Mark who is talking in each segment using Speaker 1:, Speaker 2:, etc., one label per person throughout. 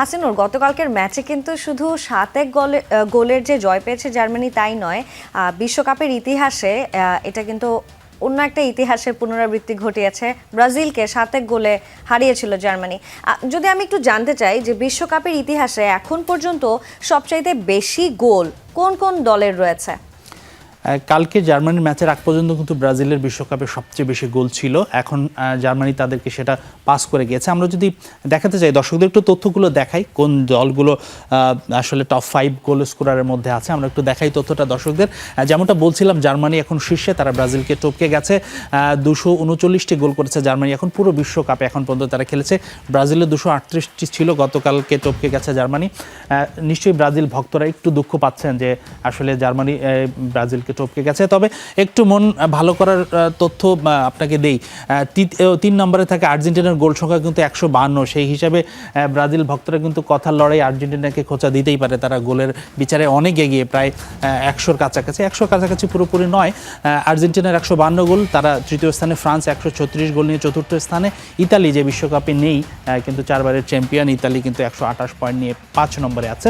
Speaker 1: হাসিনুর, গতকালকের ম্যাচে কিন্তু শুধু 7-1 গোলের যে জয় পেয়েছে জার্মানি তাই নয়, বিশ্বকাপের ইতিহাসে এটা কিন্তু অন্য একটা ইতিহাসের পুনরাবৃত্তি ঘটিয়েছে। ব্রাজিলকে 7-1 গোলে হারিয়েছিল জার্মানি। যদি আমি একটু জানতে চাই যে বিশ্বকাপের ইতিহাসে এখন পর্যন্ত সবচাইতে বেশি গোল কোন কোন দলের রয়েছে?
Speaker 2: কালকে জার্মানির ম্যাচের আগ পর্যন্ত কিন্তু ব্রাজিলের বিশ্বকাপে সবচেয়ে বেশি গোল ছিল। এখন জার্মানি তাদেরকে সেটা পাস করে গিয়েছে। আমরা যদি দেখাতে চাই, দর্শকদের একটু তথ্যগুলো দেখাই কোন দলগুলো আসলে টপ 5 গোল স্কোরারের মধ্যে আছে। আমরা একটু দেখাই তথ্যটা দর্শকদের। যেমনটা বলছিলাম, জার্মানি এখন শীর্ষে, তারা ব্রাজিলকে টপকে গেছে। 239টি গোল করেছে জার্মানি এখন পুরো বিশ্বকাপে এখন পর্যন্ত তারা খেলেছে। ব্রাজিলের 238টি ছিল, গতকালকে টপকে গেছে জার্মানি। নিশ্চয়ই ব্রাজিল ভক্তরা একটু দুঃখ পাচ্ছেন যে আসলে জার্মানি ব্রাজিলকে টপকে গেছে। তবে একটু মন ভালো করার তথ্য আপনাকে দেই, 3 নম্বরে থাকে আর্জেন্টিনার গোল সংখ্যা কিন্তু 152। সেই হিসাবে ব্রাজিল ভক্তরা কিন্তু কথার লড়াই আর্জেন্টিনাকে খোঁচা দিতেই পারে। তারা গোলের বিচারে অনেক এগিয়ে, প্রায় 100-র কাছাকাছি। 100 কাছাকাছি পুরোপুরি নয়। আর্জেন্টিনার 152 গোল, তারা তৃতীয় স্থানে। ফ্রান্স 136 গোল নিয়ে চতুর্থ স্থানে। ইতালি যে বিশ্বকাপে নেই কিন্তু 4বারের চ্যাম্পিয়ন, ইতালি কিন্তু 128 পয়েন্ট নিয়ে 5 নম্বরে আছে।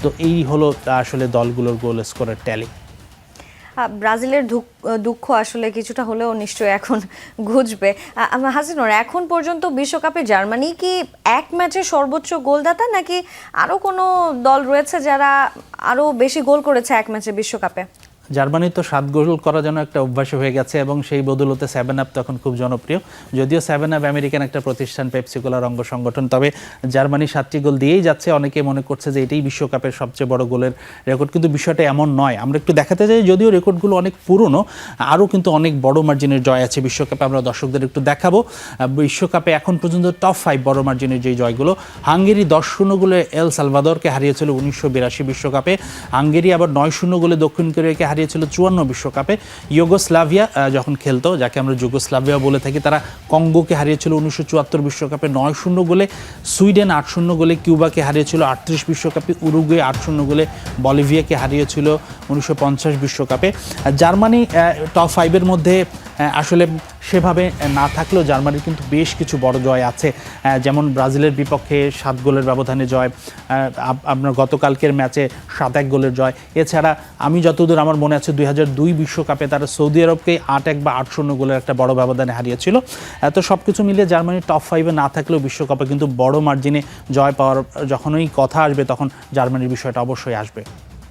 Speaker 2: তো এই হলো আসলে দলগুলোর গোল স্কোরের ট্যালি।
Speaker 1: ব্রাজিলের দুঃখ আসলে কিছুটা হলেও নিশ্চয়ই এখন ঘুচবে। হাসিনুর, এখন পর্যন্ত বিশ্বকাপে জার্মানি কি এক ম্যাচে সর্বোচ্চ গোলদাতা, নাকি আরও কোনো দল রয়েছে যারা আরও বেশি গোল করেছে এক ম্যাচে বিশ্বকাপে?
Speaker 2: জার্মানি তো 7 গোল করা যেন একটা অভ্যাস হয়ে গেছে, এবং সেই বদৌলতে 7 আপ তখন খুব জনপ্রিয়। যদিও 7 আপ আমেরিকান একটা প্রতিষ্ঠান, পেপসিকোলার অঙ্গ সংগঠন, তবে জার্মানি 7টি গোল দিয়েই যাচ্ছে। অনেকে মনে করছে যে এটাই বিশ্বকাপের সবচেয়ে বড় গোলের রেকর্ড, কিন্তু বিষয়টা এমন নয়। আমরা একটু দেখাতে চাই, যদিও রেকর্ডগুলো অনেক পুরনো, আরও কিন্তু অনেক বড় মার্জিনের জয় আছে বিশ্বকাপে। আমরা দর্শকদের একটু দেখাবো বিশ্বকাপে এখন পর্যন্ত টপ 5 বড় মার্জিনের যে জয়গুলো। হাঙ্গেরি 10-0 গোলে এল সালভাদরকে হারিয়েছিল 1982 বিশ্বকাপে। হাঙ্গেরি আবার 9-0 গোলে দক্ষিণ কোরিয়াকে হারিয়েছিল 54 বিশ্বকাপে। ইউগোস্লাভিয়া যখন খেলতো, যাকে আমরা যুগোস্লাভিয়া বলে থাকি, তারা কঙ্গোকে হারিয়েছিল 1974 বিশ্বকাপে 9-0 গোলে। সুইডেন 8-0 গোলে কিউবাকে হারিয়েছিল 38 বিশ্বকাপে। উরুগুয়ে 8-0 গোলে বলিভিয়াকে হারিয়েছিল 1950 বিশ্বকাপে। জার্মানি টপ 5-এর মধ্যে আসলে সেভাবে না থাকলেও জার্মানির কিন্তু বেশ কিছু বড় জয় আছে, যেমন ব্রাজিলের বিপক্ষে 7 গোলের ব্যবধানে জয়, আপনার গতকালকের ম্যাচে 7-1 গোলের জয়। এছাড়া আমি যতদূর আমার মনে আছে 2002 বিশ্বকাপে তারা সৌদি আরবকে 8-1 বা 8-0 গোলের একটা বড় ব্যবধানে হারিয়েছিল। তো সব কিছু মিলিয়ে জার্মানি টপ 5-এ না থাকলেও বিশ্বকাপে কিন্তু বড় মার্জিনে জয় পাওয়ার যখনই কথা আসবে, তখন জার্মানির বিষয়টা অবশ্যই আসবে।